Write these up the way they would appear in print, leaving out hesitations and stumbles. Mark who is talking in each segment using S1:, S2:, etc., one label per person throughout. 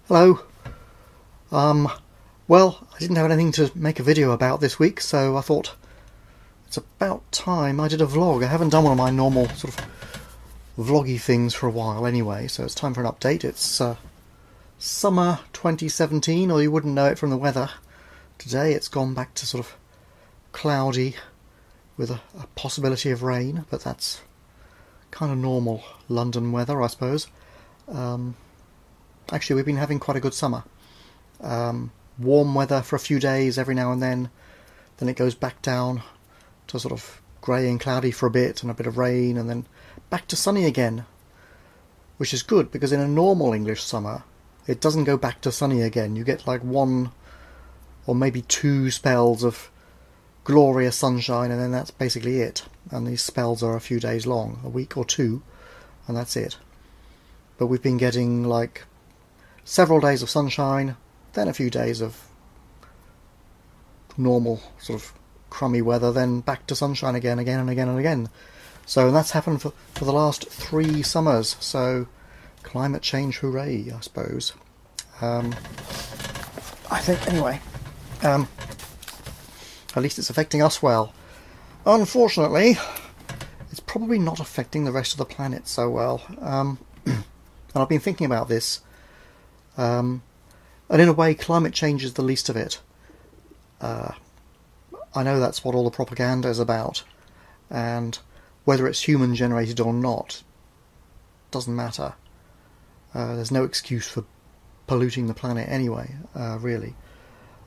S1: Hello. Well, I didn't have anything to make a video about this week, so I thought it's about time I did a vlog. I haven't done one of my normal sort of vloggy things for a while anyway, so it's time for an update. It's summer 2017, or you wouldn't know it from the weather. Today it's gone back to sort of cloudy with a possibility of rain, but that's kind of normal London weather, I suppose. Actually, we've been having quite a good summer. Warm weather for a few days every now and then it goes back down to sort of grey and cloudy for a bit, and a bit of rain, and then back to sunny again, which is good, because in a normal English summer it doesn't go back to sunny again. You get like one or maybe two spells of glorious sunshine, and then that's basically it, and these spells are a few days long, a week or two, and that's it. But we've been getting like several days of sunshine, then a few days of normal sort of crummy weather, then back to sunshine again and again. So that's happened for the last 3 summers, so climate change hooray, I suppose. I think, anyway. At least it's affecting us well. Unfortunately, it's probably not affecting the rest of the planet so well. And I've been thinking about this. And in a way, climate change is the least of it. I know that's what all the propaganda is about, and whether it's human generated or not doesn't matter. There's no excuse for polluting the planet anyway, really.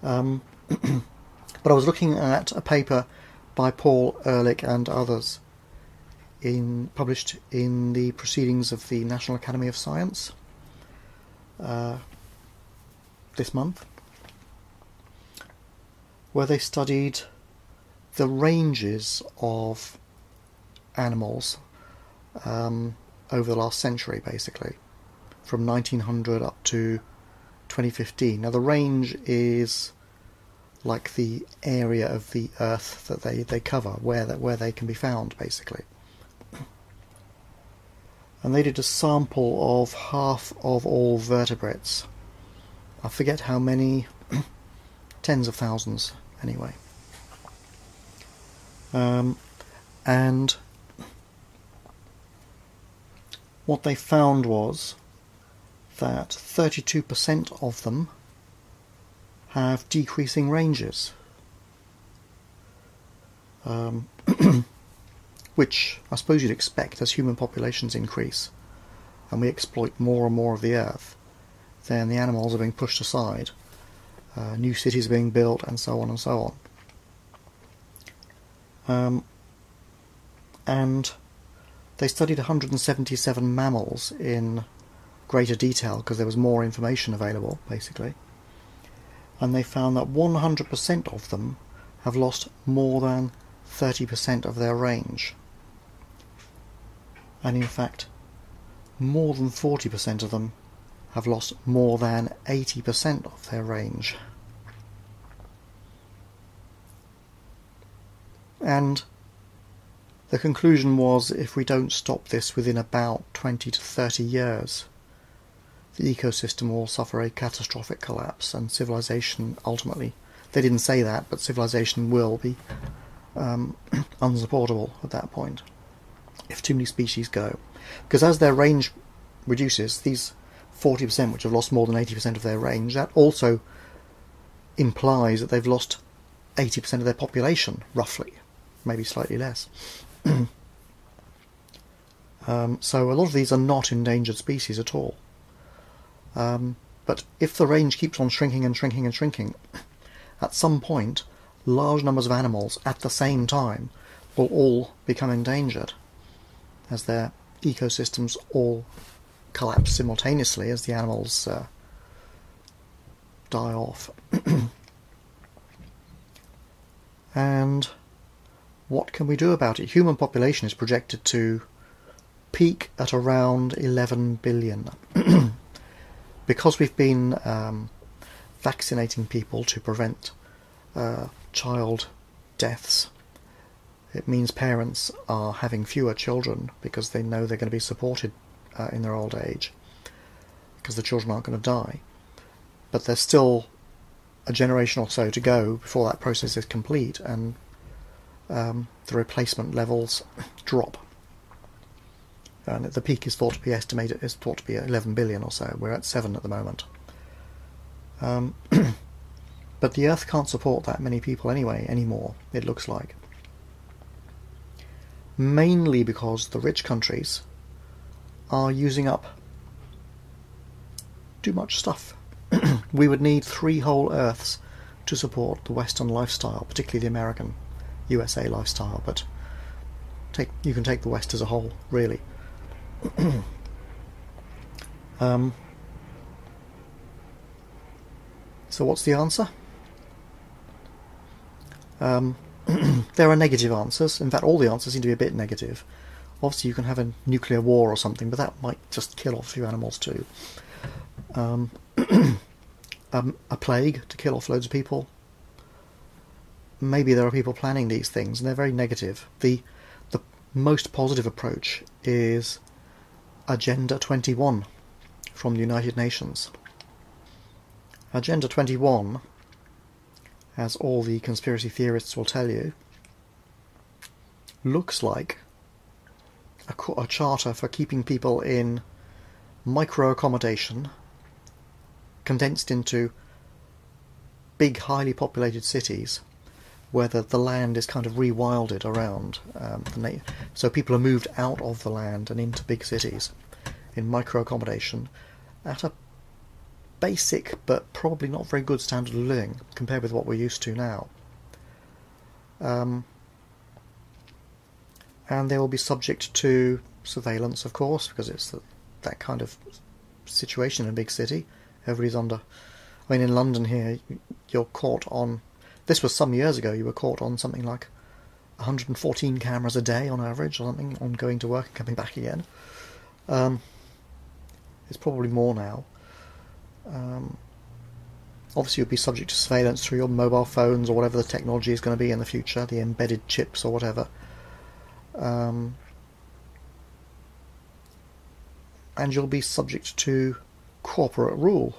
S1: But I was looking at a paper by Paul Ehrlich and others published in the Proceedings of the National Academy of Science this month, where they studied the ranges of animals over the last century, basically, from 1900 up to 2015. Now the range is like the area of the Earth that they cover, where they can be found, basically. And they did a sample of half of all vertebrates. I forget how many, tens of thousands anyway. And what they found was that 32% of them have decreasing ranges, which I suppose you'd expect as human populations increase and we exploit more and more of the Earth. Then the animals are being pushed aside, new cities are being built, and so on and so on. And they studied 177 mammals in greater detail because there was more information available, basically. And they found that 100% of them have lost more than 30% of their range. And in fact, more than 40% of them have lost more than 80% of their range. And the conclusion was, if we don't stop this within about 20 to 30 years, the ecosystem will suffer a catastrophic collapse, and civilization ultimately, they didn't say that, but civilization will be unsupportable at that point if too many species go. Because as their range reduces, these 40% which have lost more than 80% of their range, that also implies that they've lost 80% of their population, roughly, maybe slightly less. So a lot of these are not endangered species at all. But if the range keeps on shrinking and shrinking and shrinking, at some point large numbers of animals at the same time will all become endangered, as their ecosystems all collapse simultaneously as the animals die off. And what can we do about it? Human population is projected to peak at around 11 billion. Because we've been vaccinating people to prevent child deaths, it means parents are having fewer children because they know they're going to be supported in their old age, because the children aren't going to die. but there's still a generation or so to go before that process is complete, and the replacement levels drop. And the peak is thought to be 11 billion or so. We're at 7 at the moment. But the Earth can't support that many people anymore, it looks like. Mainly because the rich countries are using up too much stuff. We would need 3 whole Earths to support the Western lifestyle, particularly the American, USA lifestyle, but you can take the West as a whole, really. So what's the answer? There are negative answers. In fact, all the answers seem to be a bit negative. Obviously, you can have a nuclear war or something, but that might just kill off a few animals too. A plague to kill off loads of people. Maybe there are people planning these things, and they're very negative. The most positive approach is Agenda 21 from the United Nations. Agenda 21, as all the conspiracy theorists will tell you, looks like a charter for keeping people in micro-accommodation, condensed into big, highly populated cities, where the land is kind of rewilded around. So people are moved out of the land and into big cities in micro-accommodation at a basic but probably not very good standard of living compared with what we're used to now. And they will be subject to surveillance, of course, because it's that kind of situation in a big city. Everybody's under... I mean, in London here, you're caught on... This was some years ago, you were caught on something like 114 cameras a day on average, or something, on going to work and coming back again. It's probably more now. Obviously you'll be subject to surveillance through your mobile phones or whatever the technology is going to be in the future, the embedded chips or whatever. And you'll be subject to corporate rule.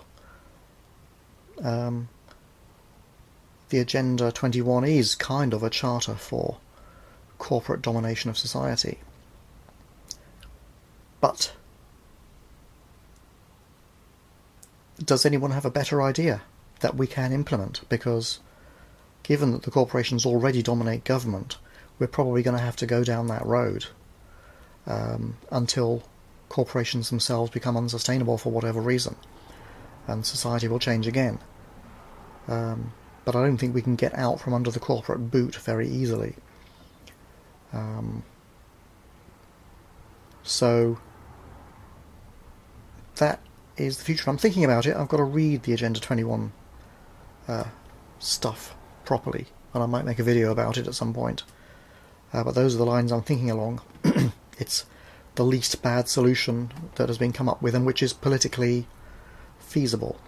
S1: The Agenda 21 is kind of a charter for corporate domination of society. But does anyone have a better idea that we can implement? Because given that the corporations already dominate government, we're probably going to have to go down that road until corporations themselves become unsustainable for whatever reason, and society will change again. But I don't think we can get out from under the corporate boot very easily. So that is the future. I'm thinking about it. I've got to read the Agenda 21 stuff properly, and I might make a video about it at some point. But those are the lines I'm thinking along. It's the least bad solution that has been come up with, and which is politically feasible.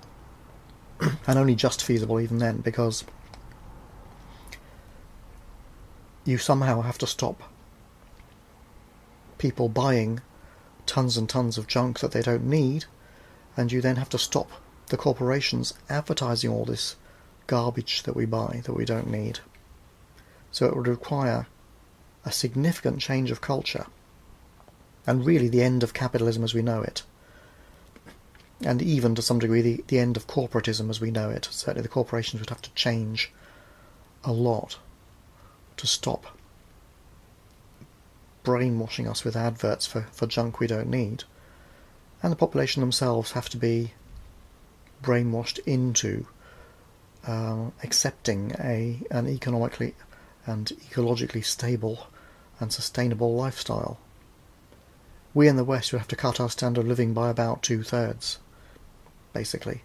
S1: And only just feasible even then, because you somehow have to stop people buying tons and tons of junk that they don't need, and you then have to stop the corporations advertising all this garbage that we buy that we don't need. So it would require a significant change of culture, and really the end of capitalism as we know it. And even to some degree the end of corporatism as we know it. Certainly the corporations would have to change a lot to stop brainwashing us with adverts for junk we don't need. And the population themselves have to be brainwashed into accepting an economically and ecologically stable and sustainable lifestyle. We in the West would have to cut our standard of living by about 2/3. Basically,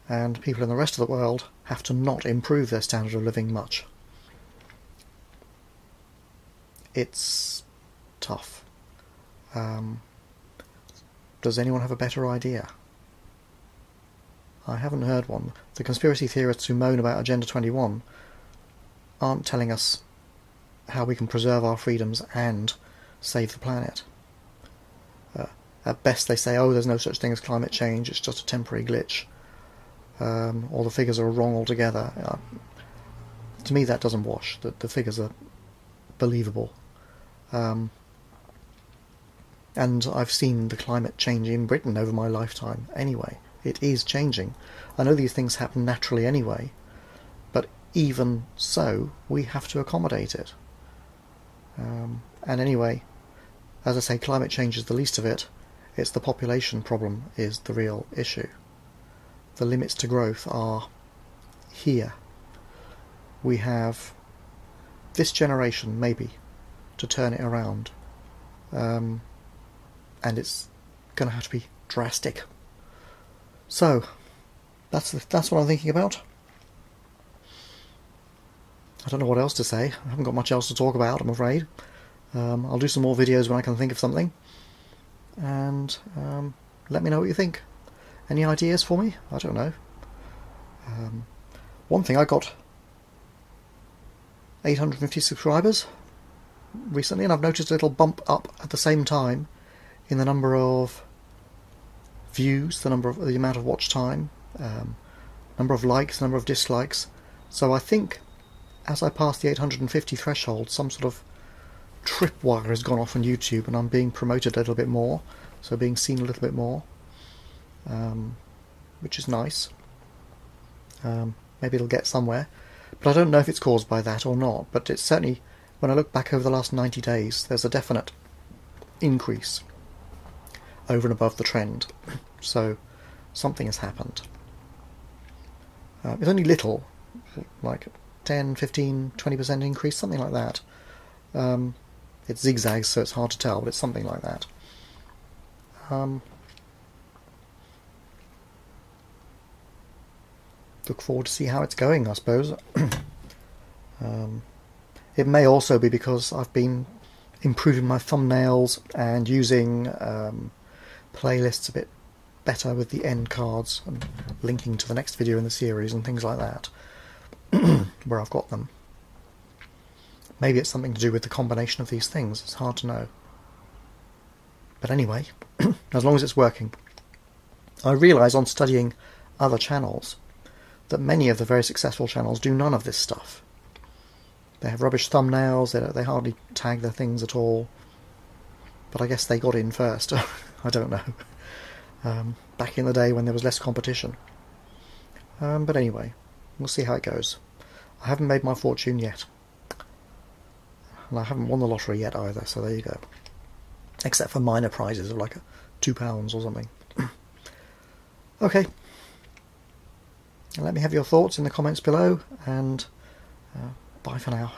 S1: and people in the rest of the world have to not improve their standard of living much. It's tough. Does anyone have a better idea? I haven't heard one. The conspiracy theorists who moan about Agenda 21 aren't telling us how we can preserve our freedoms and save the planet. At best they say, oh, there's no such thing as climate change, it's just a temporary glitch. or the figures are wrong altogether. To me that doesn't wash. The figures are believable. And I've seen the climate change in Britain over my lifetime anyway. It is changing. I know these things happen naturally anyway, but even so, we have to accommodate it. And anyway, as I say, climate change is the least of it. It's the population problem is the real issue. The limits to growth are here. We have this generation, maybe, to turn it around. And it's going to have to be drastic. So, that's what I'm thinking about. I don't know what else to say. I haven't got much else to talk about, I'm afraid. I'll do some more videos when I can think of something. And let me know what you think. Any ideas for me? I don't know. One thing, I got 850 subscribers recently, and I've noticed a little bump up at the same time in the number of views, the amount of watch time, number of likes, number of dislikes. So I think as I pass the 850 threshold, some sort of tripwire has gone off on YouTube, and I'm being promoted a little bit more, so being seen a little bit more, which is nice. Maybe it'll get somewhere, but I don't know if it's caused by that or not. But it's certainly, when I look back over the last 90 days, there's a definite increase over and above the trend. So something has happened. It's only little, like 10, 15, 20% increase, something like that. It zigzags, so it's hard to tell, but it's something like that. Look forward to see how it's going, I suppose. It may also be because I've been improving my thumbnails and using playlists a bit better with the end cards and linking to the next video in the series and things like that, where I've got them. Maybe it's something to do with the combination of these things. It's hard to know. But anyway, as long as it's working. I realise on studying other channels that many of the very successful channels do none of this stuff. They have rubbish thumbnails, they hardly tag their things at all. But I guess they got in first. I don't know. Back in the day when there was less competition. But anyway, we'll see how it goes. I haven't made my fortune yet. And I haven't won the lottery yet either, so there you go. Except for minor prizes of like £2 or something. Okay. Let me have your thoughts in the comments below, and bye for now.